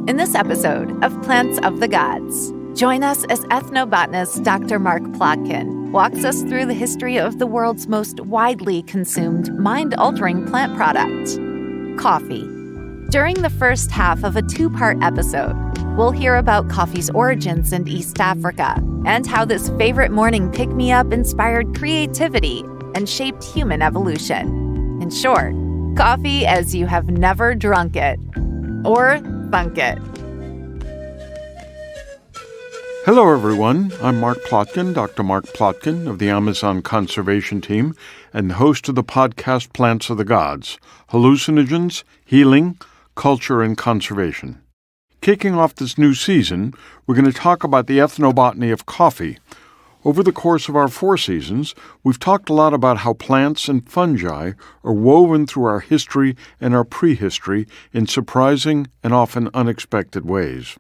In this episode of Plants of the Gods, join us as ethnobotanist Dr. Mark Plotkin walks us through the history of the world's most widely consumed, mind-altering plant product, coffee. During the first half of a two-part episode, we'll hear about coffee's origins in East Africa and how this favorite morning pick-me-up inspired creativity and shaped human evolution. In short, coffee as you have never drunk it. Or thunk it. Hello, everyone. I'm Mark Plotkin, Dr. Mark Plotkin of the Amazon Conservation Team, and the host of the podcast Plants of the Gods, Hallucinogens, Healing, Culture, and Conservation. Kicking off this new season, we're going to talk about the ethnobotany of coffee. Over the course of our 4 seasons, we've talked a lot about how plants and fungi are woven through our history and our prehistory in surprising and often unexpected ways.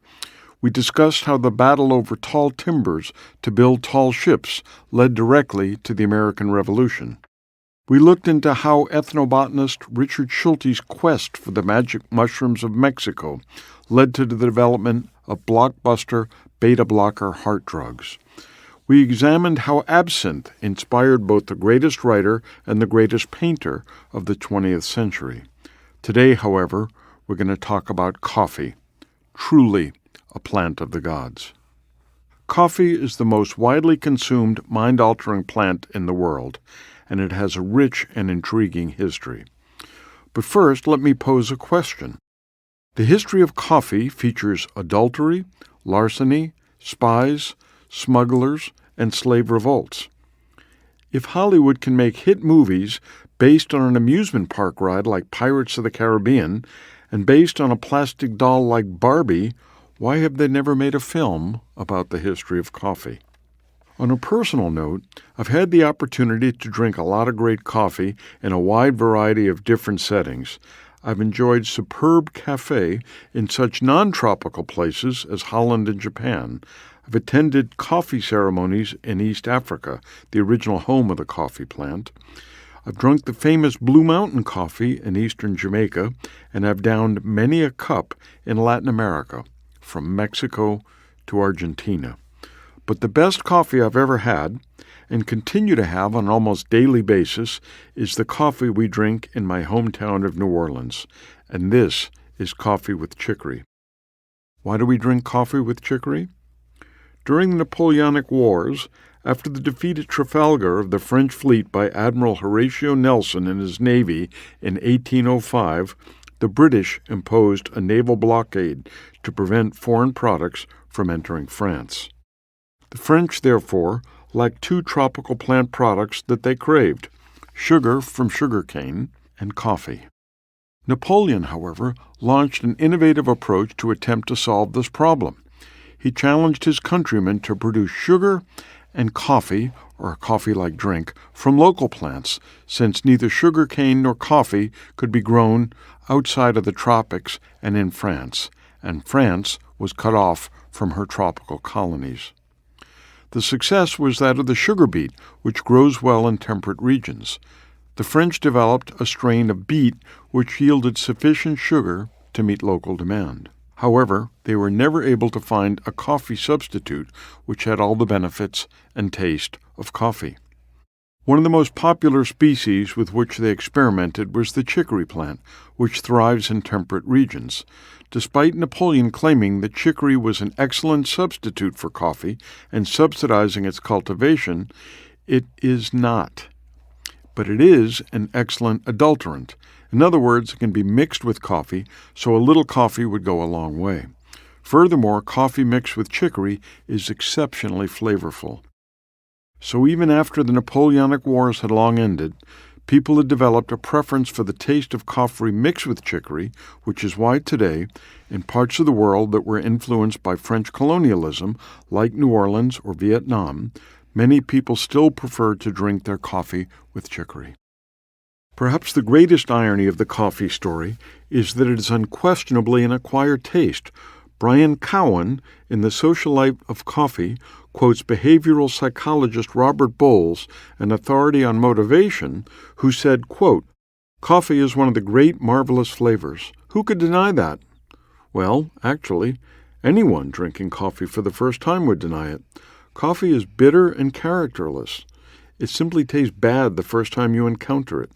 We discussed how the battle over tall timbers to build tall ships led directly to the American Revolution. We looked into how ethnobotanist Richard Schulte's quest for the magic mushrooms of Mexico led to the development of blockbuster beta-blocker heart drugs. We examined how absinthe inspired both the greatest writer and the greatest painter of the 20th century. Today, however, we're going to talk about coffee, truly a plant of the gods. Coffee is the most widely consumed mind-altering plant in the world, and it has a rich and intriguing history. But first, let me pose a question. The history of coffee features adultery, larceny, spies, smugglers, and slave revolts. If Hollywood can make hit movies based on an amusement park ride like Pirates of the Caribbean and based on a plastic doll like Barbie, why have they never made a film about the history of coffee? On a personal note, I've had the opportunity to drink a lot of great coffee in a wide variety of different settings. I've enjoyed superb cafe in such non-tropical places as Holland and Japan. I've attended coffee ceremonies in East Africa, the original home of the coffee plant. I've drunk the famous Blue Mountain coffee in eastern Jamaica, and I've downed many a cup in Latin America, from Mexico to Argentina. But the best coffee I've ever had, and continue to have on an almost daily basis, is the coffee we drink in my hometown of New Orleans, and this is coffee with chicory. Why do we drink coffee with chicory? During the Napoleonic Wars, after the defeat at Trafalgar of the French fleet by Admiral Horatio Nelson and his navy in 1805, the British imposed a naval blockade to prevent foreign products from entering France. The French, therefore, lacked 2 tropical plant products that they craved: sugar from sugarcane and coffee. Napoleon, however, launched an innovative approach to attempt to solve this problem. He challenged his countrymen to produce sugar and coffee, or a coffee-like drink, from local plants, since neither sugarcane nor coffee could be grown outside of the tropics and in France, and France was cut off from her tropical colonies. The success was that of the sugar beet, which grows well in temperate regions. The French developed a strain of beet which yielded sufficient sugar to meet local demand. However, they were never able to find a coffee substitute which had all the benefits and taste of coffee. One of the most popular species with which they experimented was the chicory plant, which thrives in temperate regions. Despite Napoleon claiming that chicory was an excellent substitute for coffee and subsidizing its cultivation, it is not. But it is an excellent adulterant. In other words, it can be mixed with coffee, so a little coffee would go a long way. Furthermore, coffee mixed with chicory is exceptionally flavorful. So even after the Napoleonic Wars had long ended, people had developed a preference for the taste of coffee mixed with chicory, which is why today, in parts of the world that were influenced by French colonialism, like New Orleans or Vietnam, many people still prefer to drink their coffee with chicory. Perhaps the greatest irony of the coffee story is that it is unquestionably an acquired taste. Brian Cowan, in The Social Life of Coffee, quotes behavioral psychologist Robert Bowles, an authority on motivation, who said, quote, "Coffee is one of the great, marvelous flavors. Who could deny that? Well, actually, anyone drinking coffee for the first time would deny it. Coffee is bitter and characterless. It simply tastes bad the first time you encounter it.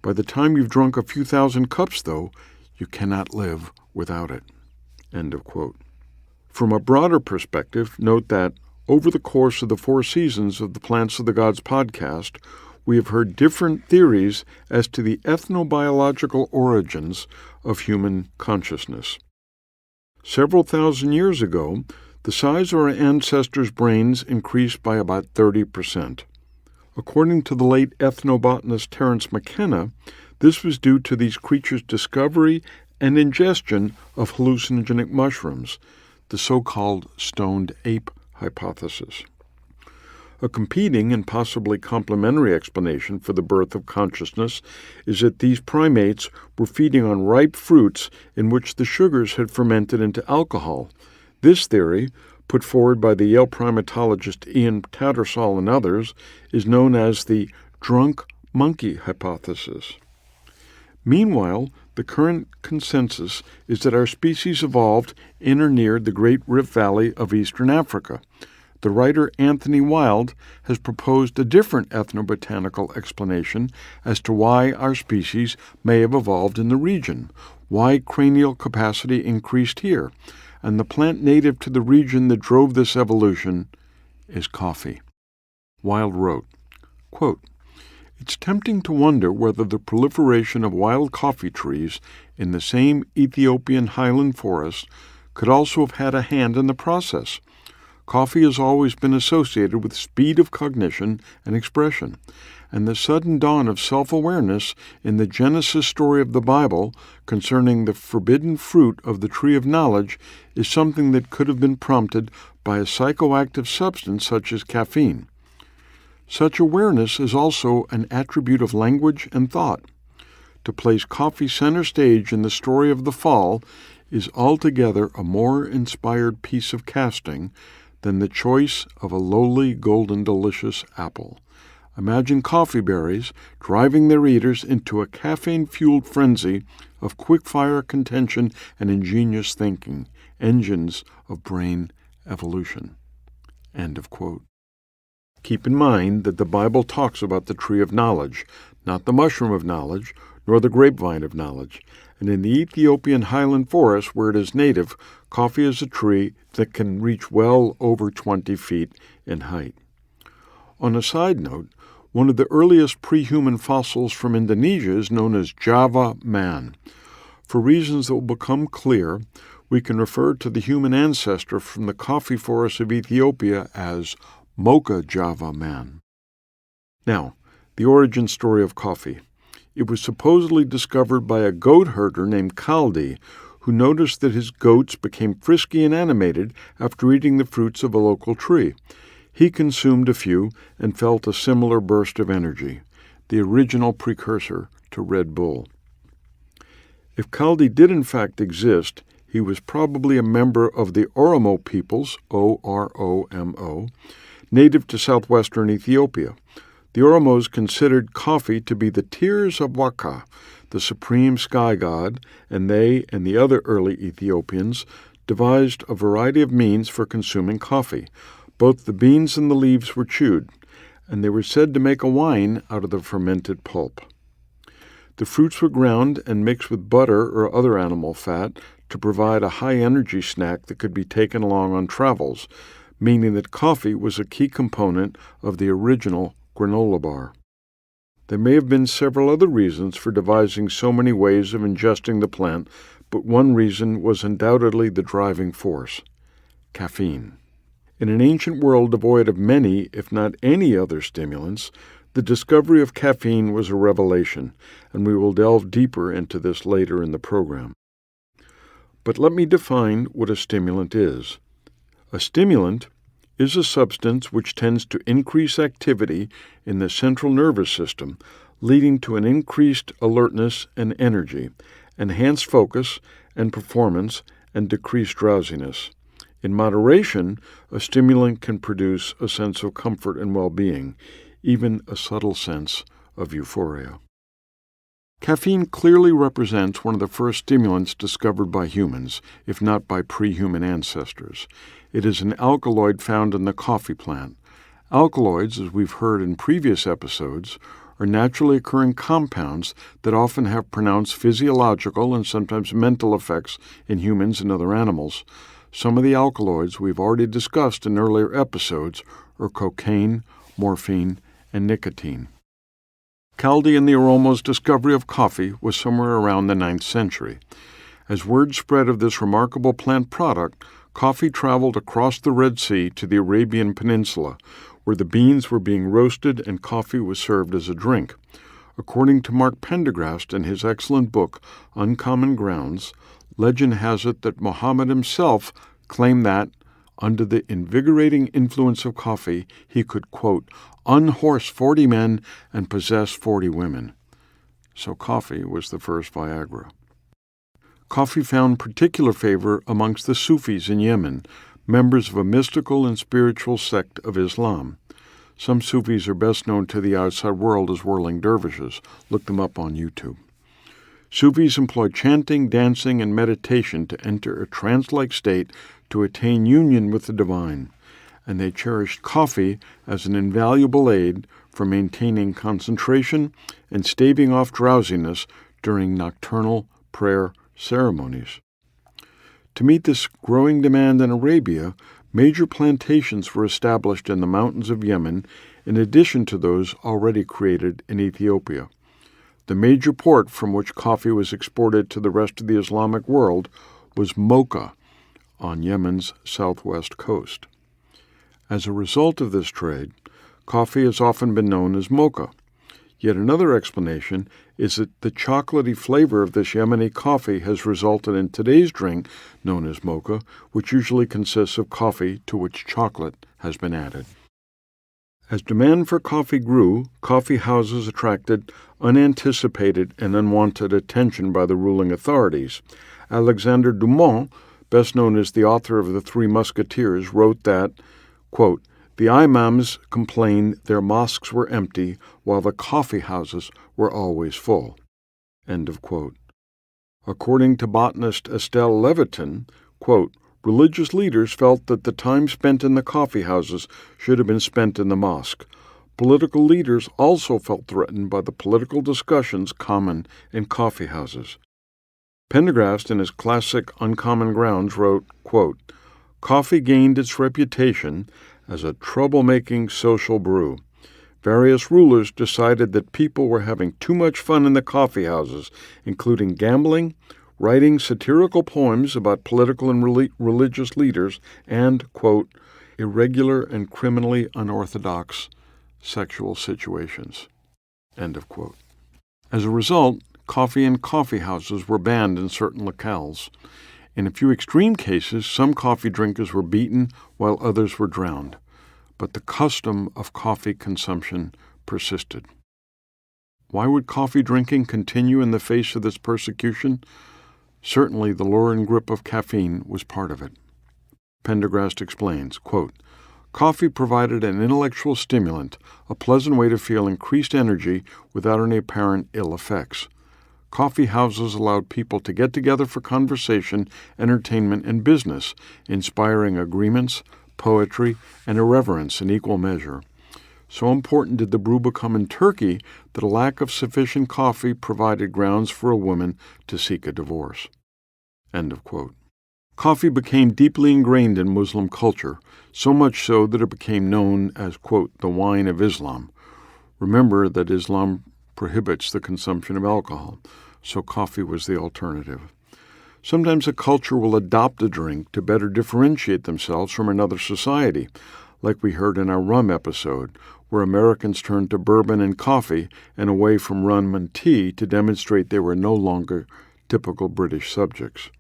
By the time you've drunk a few thousand cups, though, you cannot live without it." End of quote. From a broader perspective, note that over the course of the 4 seasons of the Plants of the Gods podcast, we have heard different theories as to the ethnobiological origins of human consciousness. Several thousand years ago, the size of our ancestors' brains increased by about 30%. According to the late ethnobotanist Terence McKenna, this was due to these creatures' discovery and ingestion of hallucinogenic mushrooms, the so-called stoned ape hypothesis. A competing and possibly complementary explanation for the birth of consciousness is that these primates were feeding on ripe fruits in which the sugars had fermented into alcohol. This theory, put forward by the Yale primatologist Ian Tattersall and others, is known as the drunk monkey hypothesis. Meanwhile, the current consensus is that our species evolved in or near the Great Rift Valley of eastern Africa. The writer Anthony Wilde has proposed a different ethnobotanical explanation as to why our species may have evolved in the region, why cranial capacity increased here, and the plant native to the region that drove this evolution is coffee. Wilde wrote, quote, "It's tempting to wonder whether the proliferation of wild coffee trees in the same Ethiopian highland forest could also have had a hand in the process. Coffee has always been associated with speed of cognition and expression, and the sudden dawn of self-awareness in the Genesis story of the Bible concerning the forbidden fruit of the tree of knowledge is something that could have been prompted by a psychoactive substance such as caffeine. Such awareness is also an attribute of language and thought. To place coffee center stage in the story of the fall is altogether a more inspired piece of casting than the choice of a lowly, golden, delicious apple. Imagine coffee berries driving their eaters into a caffeine-fueled frenzy of quick-fire contention and ingenious thinking, engines of brain evolution." End of quote. Keep in mind that the Bible talks about the tree of knowledge, not the mushroom of knowledge, nor the grapevine of knowledge, and in the Ethiopian highland forest where it is native, coffee is a tree that can reach well over 20 feet in height. On a side note, one of the earliest pre-human fossils from Indonesia is known as Java man. For reasons that will become clear, we can refer to the human ancestor from the coffee forests of Ethiopia as Mocha Java man. Now, the origin story of coffee. It was supposedly discovered by a goat herder named Kaldi, who noticed that his goats became frisky and animated after eating the fruits of a local tree. He consumed a few and felt a similar burst of energy, the original precursor to Red Bull. If Kaldi did in fact exist, he was probably a member of the Oromo peoples, O-R-O-M-O, native to southwestern Ethiopia. The Oromos considered coffee to be the tears of Waka, the supreme sky god, and they and the other early Ethiopians devised a variety of means for consuming coffee. Both the beans and the leaves were chewed, and they were said to make a wine out of the fermented pulp. The fruits were ground and mixed with butter or other animal fat to provide a high-energy snack that could be taken along on travels, meaning that coffee was a key component of the original granola bar. There may have been several other reasons for devising so many ways of ingesting the plant, but one reason was undoubtedly the driving force: caffeine. In an ancient world devoid of many, if not any other stimulants, the discovery of caffeine was a revelation, and we will delve deeper into this later in the program. But let me define what a stimulant is. A stimulant is a substance which tends to increase activity in the central nervous system, leading to an increased alertness and energy, enhanced focus and performance, and decreased drowsiness. In moderation, a stimulant can produce a sense of comfort and well-being, even a subtle sense of euphoria. Caffeine clearly represents one of the first stimulants discovered by humans, if not by pre-human ancestors. It is an alkaloid found in the coffee plant. Alkaloids, as we've heard in previous episodes, are naturally occurring compounds that often have pronounced physiological and sometimes mental effects in humans and other animals. Some of the alkaloids we've already discussed in earlier episodes are cocaine, morphine, and nicotine. Chaldean the Aroma's discovery of coffee was somewhere around the 9th century. As word spread of this remarkable plant product, coffee traveled across the Red Sea to the Arabian Peninsula, where the beans were being roasted and coffee was served as a drink. According to Mark Pendergrast in his excellent book, Uncommon Grounds, legend has it that Muhammad himself claimed that, under the invigorating influence of coffee, he could, quote, unhorse 40 men and possess 40 women. So coffee was the first Viagra. Coffee found particular favor amongst the Sufis in Yemen, members of a mystical and spiritual sect of Islam. Some Sufis are best known to the outside world as whirling dervishes. Look them up on YouTube. Sufis employ chanting, dancing, and meditation to enter a trance-like state to attain union with the divine, and they cherished coffee as an invaluable aid for maintaining concentration and staving off drowsiness during nocturnal prayer ceremonies. To meet this growing demand in Arabia, major plantations were established in the mountains of Yemen in addition to those already created in Ethiopia. The major port from which coffee was exported to the rest of the Islamic world was Mocha, on Yemen's southwest coast. As a result of this trade, coffee has often been known as mocha. Yet another explanation is that the chocolatey flavor of this Yemeni coffee has resulted in today's drink known as mocha, which usually consists of coffee to which chocolate has been added. As demand for coffee grew, coffee houses attracted unanticipated and unwanted attention by the ruling authorities. Alexandre Dumas, best known as the author of The Three Musketeers, wrote that, quote, the imams complained their mosques were empty while the coffee houses were always full. End of quote. According to botanist Estelle Levitin, quote, religious leaders felt that the time spent in the coffee houses should have been spent in the mosque. Political leaders also felt threatened by the political discussions common in coffee houses. Pendergrast, in his classic Uncommon Grounds, wrote, quote, coffee gained its reputation as a troublemaking social brew. Various rulers decided that people were having too much fun in the coffee houses, including gambling, writing satirical poems about political and religious leaders, and, quote, irregular and criminally unorthodox sexual situations, end of quote. As a result, coffee and coffee houses were banned in certain locales. In a few extreme cases, some coffee drinkers were beaten while others were drowned. But the custom of coffee consumption persisted. Why would coffee drinking continue in the face of this persecution? Certainly the lure and grip of caffeine was part of it. Pendergrast explains, quote, coffee provided an intellectual stimulant, a pleasant way to feel increased energy without any apparent ill effects. Coffee houses allowed people to get together for conversation, entertainment, and business, inspiring agreements, poetry, and irreverence in equal measure. So important did the brew become in Turkey that a lack of sufficient coffee provided grounds for a woman to seek a divorce. End of quote. Coffee became deeply ingrained in Muslim culture, so much so that it became known as, quote, the wine of Islam. Remember that Islam prohibits the consumption of alcohol, so coffee was the alternative. Sometimes a culture will adopt a drink to better differentiate themselves from another society, like we heard in our rum episode, where Americans turned to bourbon and coffee and away from rum and tea to demonstrate they were no longer typical British subjects.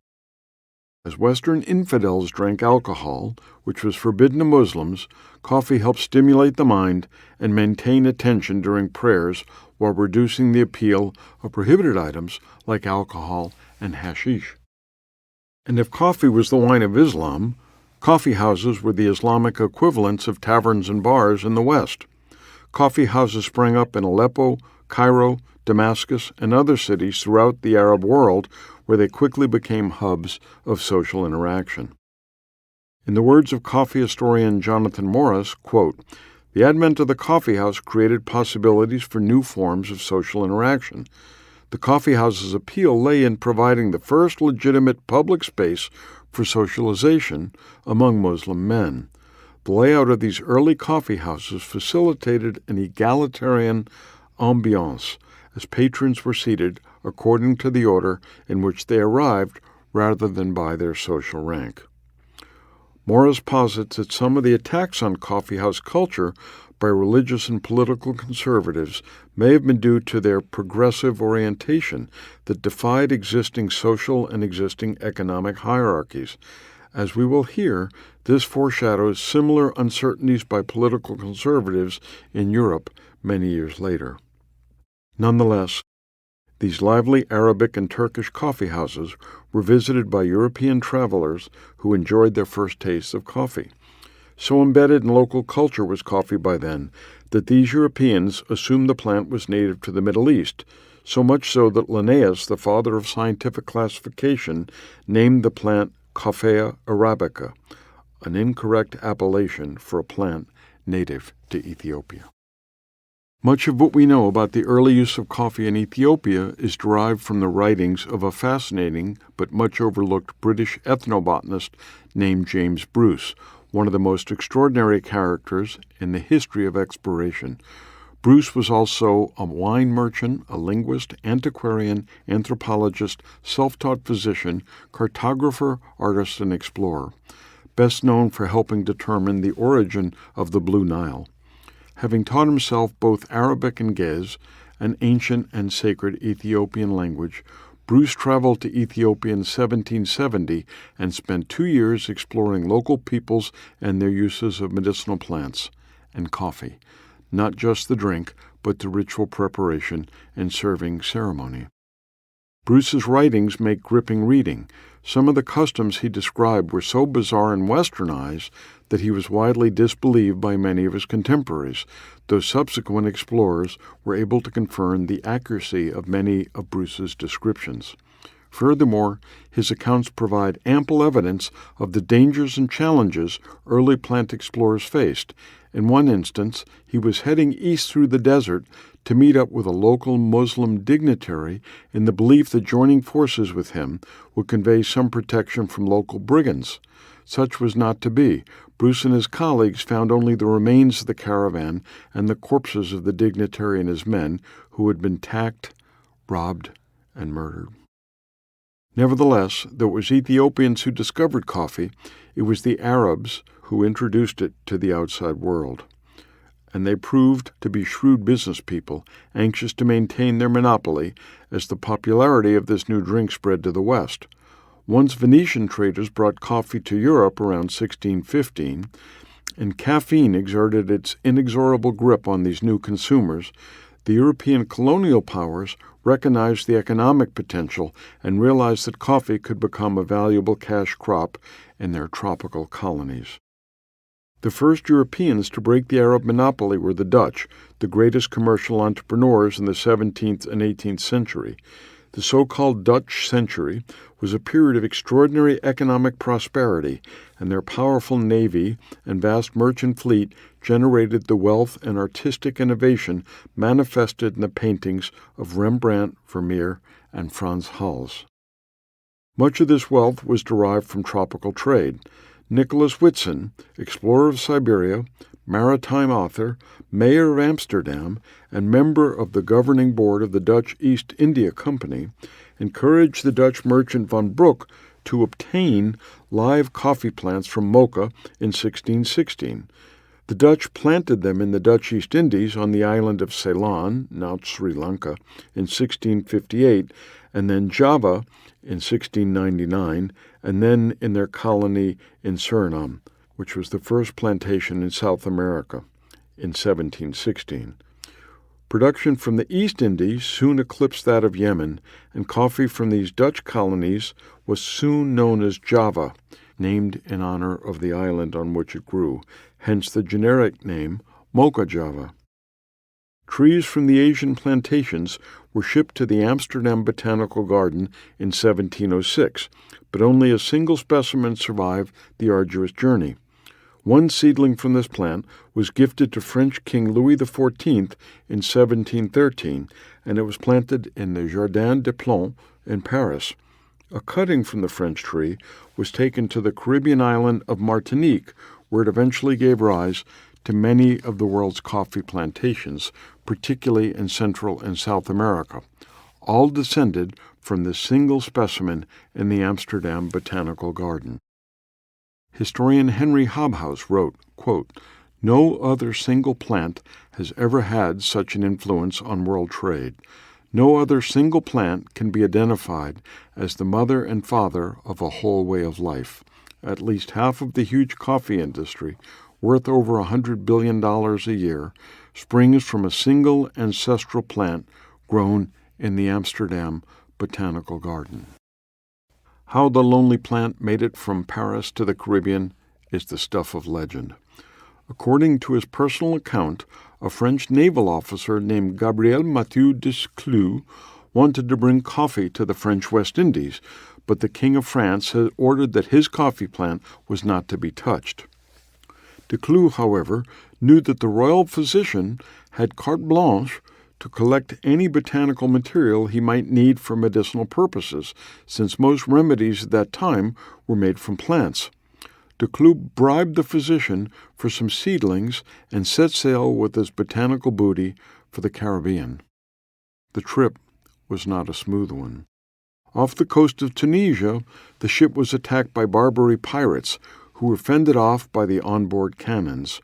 As Western infidels drank alcohol, which was forbidden to Muslims, coffee helped stimulate the mind and maintain attention during prayers while reducing the appeal of prohibited items like alcohol and hashish. And if coffee was the wine of Islam, coffee houses were the Islamic equivalents of taverns and bars in the West. Coffee houses sprang up in Aleppo, Cairo, Damascus, and other cities throughout the Arab world, where they quickly became hubs of social interaction. In the words of coffee historian Jonathan Morris, quote, "The advent of the coffeehouse created possibilities for new forms of social interaction. The coffeehouse's appeal lay in providing the first legitimate public space for socialization among Muslim men. The layout of these early coffeehouses facilitated an egalitarian ambiance, as patrons were seated according to the order in which they arrived rather than by their social rank." Morris posits that some of the attacks on coffeehouse culture by religious and political conservatives may have been due to their progressive orientation that defied existing social and existing economic hierarchies. As we will hear, this foreshadows similar uncertainties by political conservatives in Europe many years later. Nonetheless, these lively Arabic and Turkish coffeehouses were visited by European travelers who enjoyed their first tastes of coffee. So embedded in local culture was coffee by then that these Europeans assumed the plant was native to the Middle East, so much so that Linnaeus, the father of scientific classification, named the plant Coffea arabica, an incorrect appellation for a plant native to Ethiopia. Much of what we know about the early use of coffee in Ethiopia is derived from the writings of a fascinating but much overlooked British ethnobotanist named James Bruce, one of the most extraordinary characters in the history of exploration. Bruce was also a wine merchant, a linguist, antiquarian, anthropologist, self-taught physician, cartographer, artist, and explorer, best known for helping determine the origin of the Blue Nile. Having taught himself both Arabic and Gez, an ancient and sacred Ethiopian language, Bruce traveled to Ethiopia in 1770 and spent 2 years exploring local peoples and their uses of medicinal plants and coffee, not just the drink, but the ritual preparation and serving ceremony. Bruce's writings make gripping reading. Some of the customs he described were so bizarre in Western eyes that he was widely disbelieved by many of his contemporaries, though subsequent explorers were able to confirm the accuracy of many of Bruce's descriptions. Furthermore, his accounts provide ample evidence of the dangers and challenges early plant explorers faced. In one instance, he was heading east through the desert to meet up with a local Muslim dignitary in the belief that joining forces with him would convey some protection from local brigands. Such was not to be. Bruce and his colleagues found only the remains of the caravan and the corpses of the dignitary and his men, who had been attacked, robbed, and murdered. Nevertheless, though it was Ethiopians who discovered coffee, it was the Arabs who introduced it to the outside world. And they proved to be shrewd business people, anxious to maintain their monopoly as the popularity of this new drink spread to the West. Once Venetian traders brought coffee to Europe around 1615, and caffeine exerted its inexorable grip on these new consumers, the European colonial powers recognized the economic potential and realized that coffee could become a valuable cash crop in their tropical colonies. The first Europeans to break the Arab monopoly were the Dutch, the greatest commercial entrepreneurs in the 17th and 18th century. The so-called Dutch century was a period of extraordinary economic prosperity, and their powerful navy and vast merchant fleet generated the wealth and artistic innovation manifested in the paintings of Rembrandt, Vermeer, and Frans Hals. Much of this wealth was derived from tropical trade. Nicholas Whitson, explorer of Siberia, maritime author, mayor of Amsterdam, and member of the governing board of the Dutch East India Company, encouraged the Dutch merchant von Broek to obtain live coffee plants from Mocha in 1616. The Dutch planted them in the Dutch East Indies on the island of Ceylon, now Sri Lanka, in 1658, and then Java in 1699, and then in their colony in Suriname, which was the first plantation in South America, in 1716. Production from the East Indies soon eclipsed that of Yemen, and coffee from these Dutch colonies was soon known as Java, named in honor of the island on which it grew, hence the generic name Mocha Java. Trees from the Asian plantations were shipped to the Amsterdam Botanical Garden in 1706, but only a single specimen survived the arduous journey. One seedling from this plant was gifted to French King Louis XIV in 1713, and it was planted in the Jardin des Plantes in Paris. A cutting from the French tree was taken to the Caribbean island of Martinique, where it eventually gave rise to many of the world's coffee plantations, particularly in Central and South America, all descended from this single specimen in the Amsterdam Botanical Garden. Historian Henry Hobhouse wrote, quote, "No other single plant has ever had such an influence on world trade. No other single plant can be identified as the mother and father of a whole way of life. At least half of the huge coffee industry, worth over $100 billion a year, springs from a single ancestral plant grown in the Amsterdam Botanical Garden." How the lonely plant made it from Paris to the Caribbean is the stuff of legend. According to his personal account, a French naval officer named Gabriel Mathieu Desclous wanted to bring coffee to the French West Indies, but the King of France had ordered that his coffee plant was not to be touched. Desclous, however, knew that the royal physician had carte blanche to collect any botanical material he might need for medicinal purposes, since most remedies at that time were made from plants. Desclous bribed the physician for some seedlings and set sail with his botanical booty for the Caribbean. The trip was not a smooth one. Off the coast of Tunisia, the ship was attacked by Barbary pirates, who were fended off by the onboard cannons.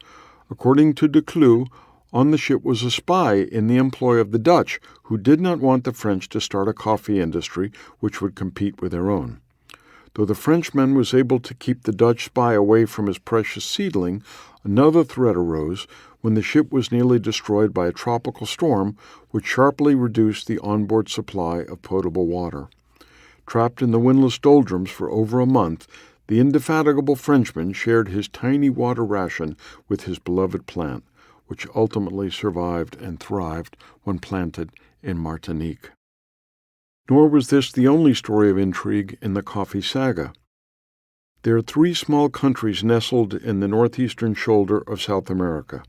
According to Desclous, on the ship was a spy in the employ of the Dutch, who did not want the French to start a coffee industry which would compete with their own. Though the Frenchman was able to keep the Dutch spy away from his precious seedling, another threat arose when the ship was nearly destroyed by a tropical storm which sharply reduced the onboard supply of potable water. Trapped in the windless doldrums for over a month, the indefatigable Frenchman shared his tiny water ration with his beloved plant, which ultimately survived and thrived when planted in Martinique. Nor was this the only story of intrigue in the coffee saga. There are 3 small countries nestled in the northeastern shoulder of South America.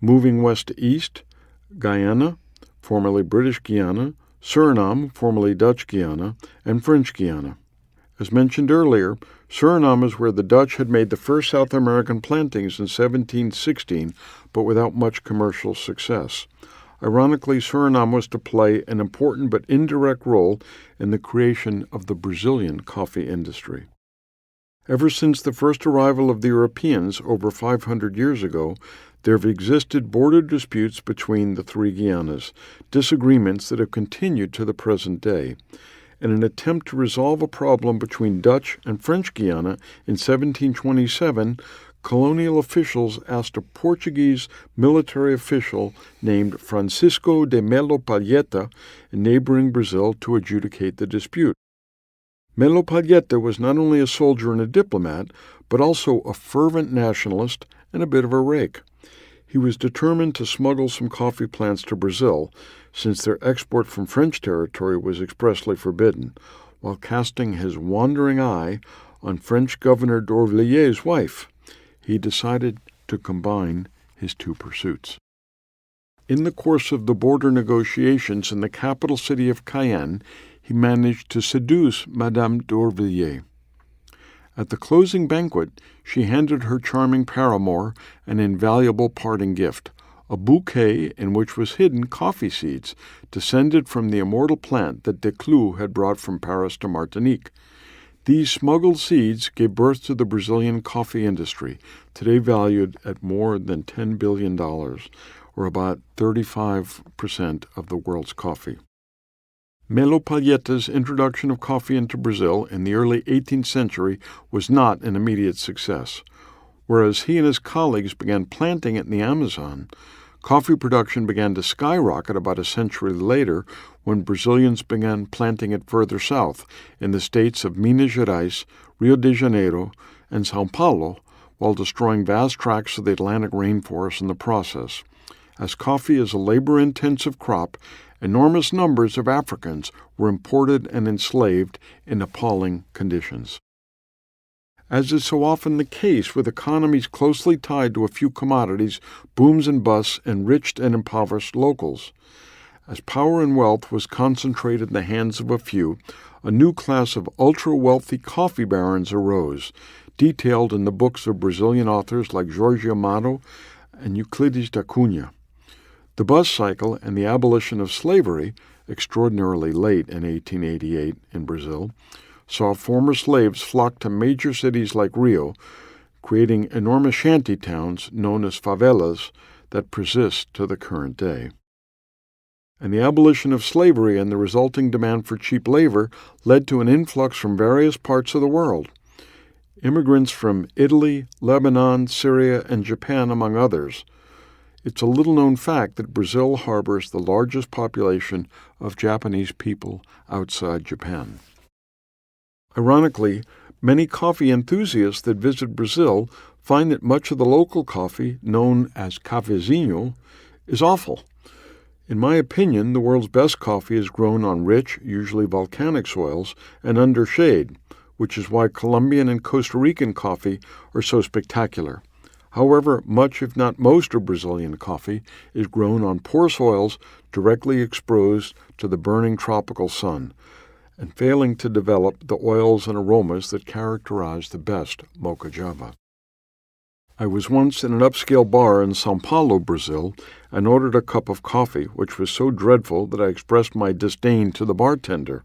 Moving west to east, Guyana, formerly British Guiana, Suriname, formerly Dutch Guiana, and French Guiana. As mentioned earlier, Suriname is where the Dutch had made the first South American plantings in 1716, but without much commercial success. Ironically, Suriname was to play an important but indirect role in the creation of the Brazilian coffee industry. Ever since the first arrival of the Europeans over 500 years ago, there have existed border disputes between the 3 Guianas, disagreements that have continued to the present day. In an attempt to resolve a problem between Dutch and French Guiana in 1727, colonial officials asked a Portuguese military official named Francisco de Melo Palheta in neighboring Brazil to adjudicate the dispute. Melo Palheta was not only a soldier and a diplomat, but also a fervent nationalist and a bit of a rake. He was determined to smuggle some coffee plants to Brazil, since their export from French territory was expressly forbidden, while casting his wandering eye on French Governor d'Orvilliers' wife. He decided to combine his 2 pursuits. In the course of the border negotiations in the capital city of Cayenne, he managed to seduce Madame d'Orvilliers. At the closing banquet, she handed her charming paramour an invaluable parting gift, a bouquet in which was hidden coffee seeds, descended from the immortal plant that Desclous had brought from Paris to Martinique. These smuggled seeds gave birth to the Brazilian coffee industry, today valued at more than $10 billion, or about 35% of the world's coffee. Melo Palheta's introduction of coffee into Brazil in the early 18th century was not an immediate success. Whereas he and his colleagues began planting it in the Amazon, coffee production began to skyrocket about a century later when Brazilians began planting it further south in the states of Minas Gerais, Rio de Janeiro, and São Paulo, while destroying vast tracts of the Atlantic rainforest in the process. As coffee is a labor-intensive crop, enormous numbers of Africans were imported and enslaved in appalling conditions. As is so often the case with economies closely tied to a few commodities, booms and busts enriched and impoverished locals. As power and wealth was concentrated in the hands of a few, a new class of ultra-wealthy coffee barons arose, detailed in the books of Brazilian authors like Jorge Amado and Euclides da Cunha. The bust cycle and the abolition of slavery, extraordinarily late in 1888 in Brazil, saw former slaves flock to major cities like Rio, creating enormous shanty towns known as favelas that persist to the current day. And the abolition of slavery and the resulting demand for cheap labor led to an influx from various parts of the world. Immigrants from Italy, Lebanon, Syria, and Japan, among others. It's a little-known fact that Brazil harbors the largest population of Japanese people outside Japan. Ironically, many coffee enthusiasts that visit Brazil find that much of the local coffee, known as cafezinho, is awful. In my opinion, the world's best coffee is grown on rich, usually volcanic soils and under shade, which is why Colombian and Costa Rican coffee are so spectacular. However, much, if not most, of Brazilian coffee is grown on poor soils directly exposed to the burning tropical sun, and failing to develop the oils and aromas that characterize the best Mocha Java. I was once in an upscale bar in São Paulo, Brazil, and ordered a cup of coffee, which was so dreadful that I expressed my disdain to the bartender.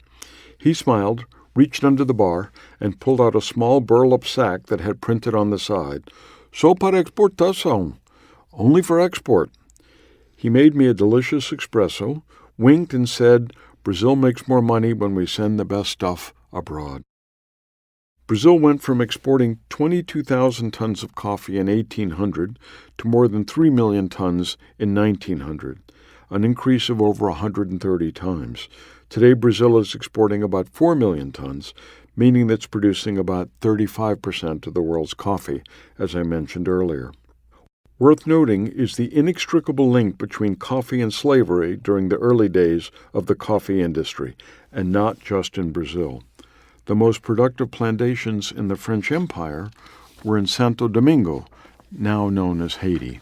He smiled, reached under the bar, and pulled out a small burlap sack that had printed on the side, "Só para exportação," only for export. He made me a delicious espresso, winked, and said, "Brazil makes more money when we send the best stuff abroad." Brazil went from exporting 22,000 tons of coffee in 1800 to more than 3 million tons in 1900, an increase of over 130 times. Today, Brazil is exporting about 4 million tons, meaning that it's producing about 35% of the world's coffee, as I mentioned earlier. Worth noting is the inextricable link between coffee and slavery during the early days of the coffee industry, and not just in Brazil. The most productive plantations in the French Empire were in Santo Domingo, now known as Haiti.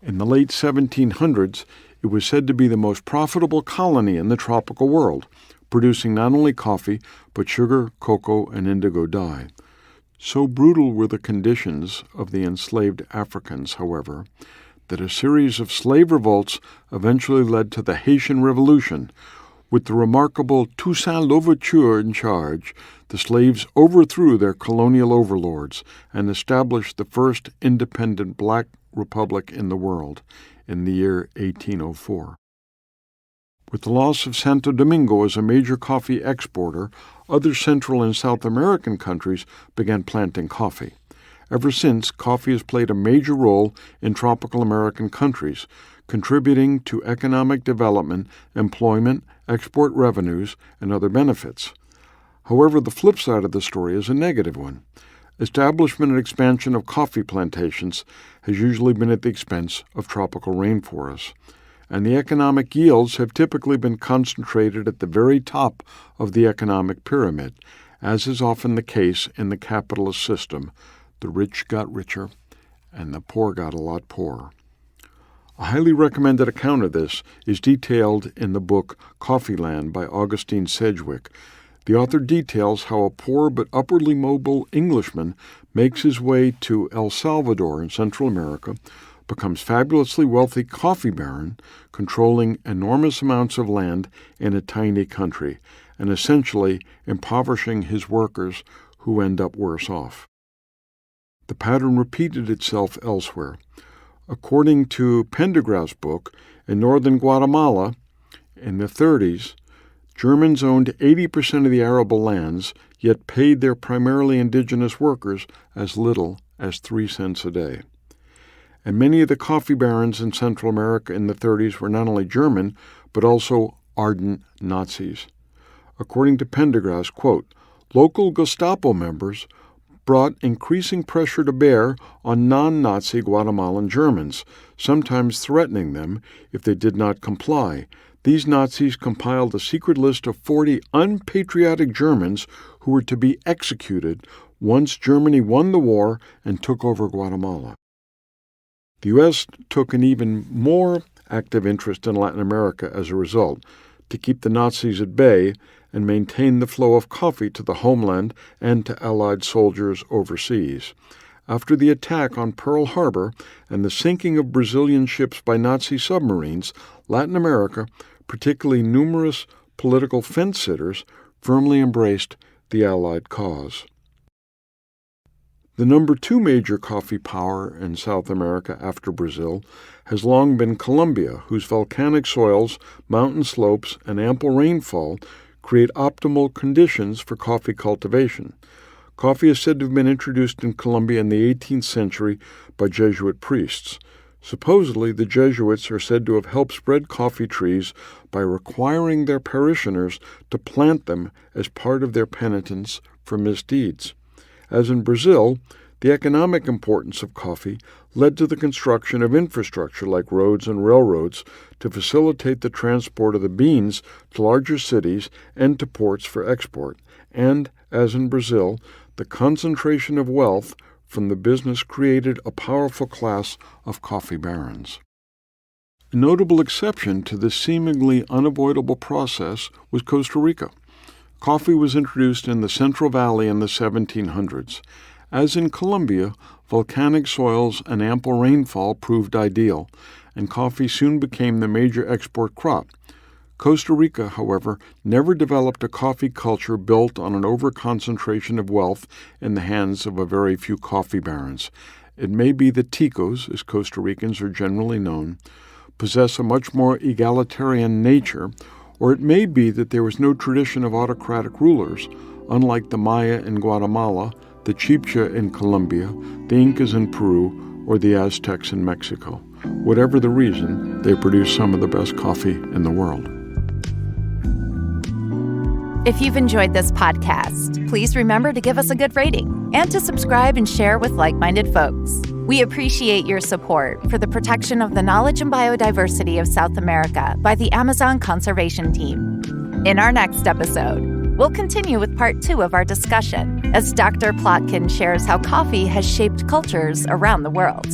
In the late 1700s, it was said to be the most profitable colony in the tropical world, producing not only coffee, but sugar, cocoa, and indigo dye. So brutal were the conditions of the enslaved Africans, however, that a series of slave revolts eventually led to the Haitian Revolution. With the remarkable Toussaint Louverture in charge, the slaves overthrew their colonial overlords and established the first independent black republic in the world in the year 1804. With the loss of Santo Domingo as a major coffee exporter, other Central and South American countries began planting coffee. Ever since, coffee has played a major role in tropical American countries, contributing to economic development, employment, export revenues, and other benefits. However, the flip side of the story is a negative one. Establishment and expansion of coffee plantations has usually been at the expense of tropical rainforests, and the economic yields have typically been concentrated at the very top of the economic pyramid, as is often the case in the capitalist system. The rich got richer, and the poor got a lot poorer. A highly recommended account of this is detailed in the book Coffee Land by Augustine Sedgwick. The author details how a poor but upwardly mobile Englishman makes his way to El Salvador in Central America, becomes fabulously wealthy coffee baron, controlling enormous amounts of land in a tiny country, and essentially impoverishing his workers who end up worse off. The pattern repeated itself elsewhere. According to Pendergrass's book, in northern Guatemala, in the 30s, Germans owned 80% of the arable lands, yet paid their primarily indigenous workers as little as 3 cents a day. And many of the coffee barons in Central America in the 30s were not only German, but also ardent Nazis. According to Pendergrass, quote, local Gestapo members brought increasing pressure to bear on non-Nazi Guatemalan Germans, sometimes threatening them if they did not comply. These Nazis compiled a secret list of 40 unpatriotic Germans who were to be executed once Germany won the war and took over Guatemala. The U.S. took an even more active interest in Latin America as a result, to keep the Nazis at bay and maintain the flow of coffee to the homeland and to Allied soldiers overseas. After the attack on Pearl Harbor and the sinking of Brazilian ships by Nazi submarines, Latin America, particularly numerous political fence-sitters, firmly embraced the Allied cause. The number 2 major coffee power in South America after Brazil has long been Colombia, whose volcanic soils, mountain slopes, and ample rainfall create optimal conditions for coffee cultivation. Coffee is said to have been introduced in Colombia in the 18th century by Jesuit priests. Supposedly, the Jesuits are said to have helped spread coffee trees by requiring their parishioners to plant them as part of their penitence for misdeeds. As in Brazil, the economic importance of coffee led to the construction of infrastructure like roads and railroads to facilitate the transport of the beans to larger cities and to ports for export. And, as in Brazil, the concentration of wealth from the business created a powerful class of coffee barons. A notable exception to this seemingly unavoidable process was Costa Rica. Coffee was introduced in the Central Valley in the 1700s. As in Colombia, volcanic soils and ample rainfall proved ideal, and coffee soon became the major export crop. Costa Rica, however, never developed a coffee culture built on an overconcentration of wealth in the hands of a very few coffee barons. It may be that Ticos, as Costa Ricans are generally known, possess a much more egalitarian nature, or it may be that there was no tradition of autocratic rulers, unlike the Maya in Guatemala, the Chibcha in Colombia, the Incas in Peru, or the Aztecs in Mexico. Whatever the reason, they produce some of the best coffee in the world. If you've enjoyed this podcast, please remember to give us a good rating and to subscribe and share with like-minded folks. We appreciate your support for the protection of the knowledge and biodiversity of South America by the Amazon Conservation Team. In our next episode, we'll continue with part 2 of our discussion as Dr. Plotkin shares how coffee has shaped cultures around the world.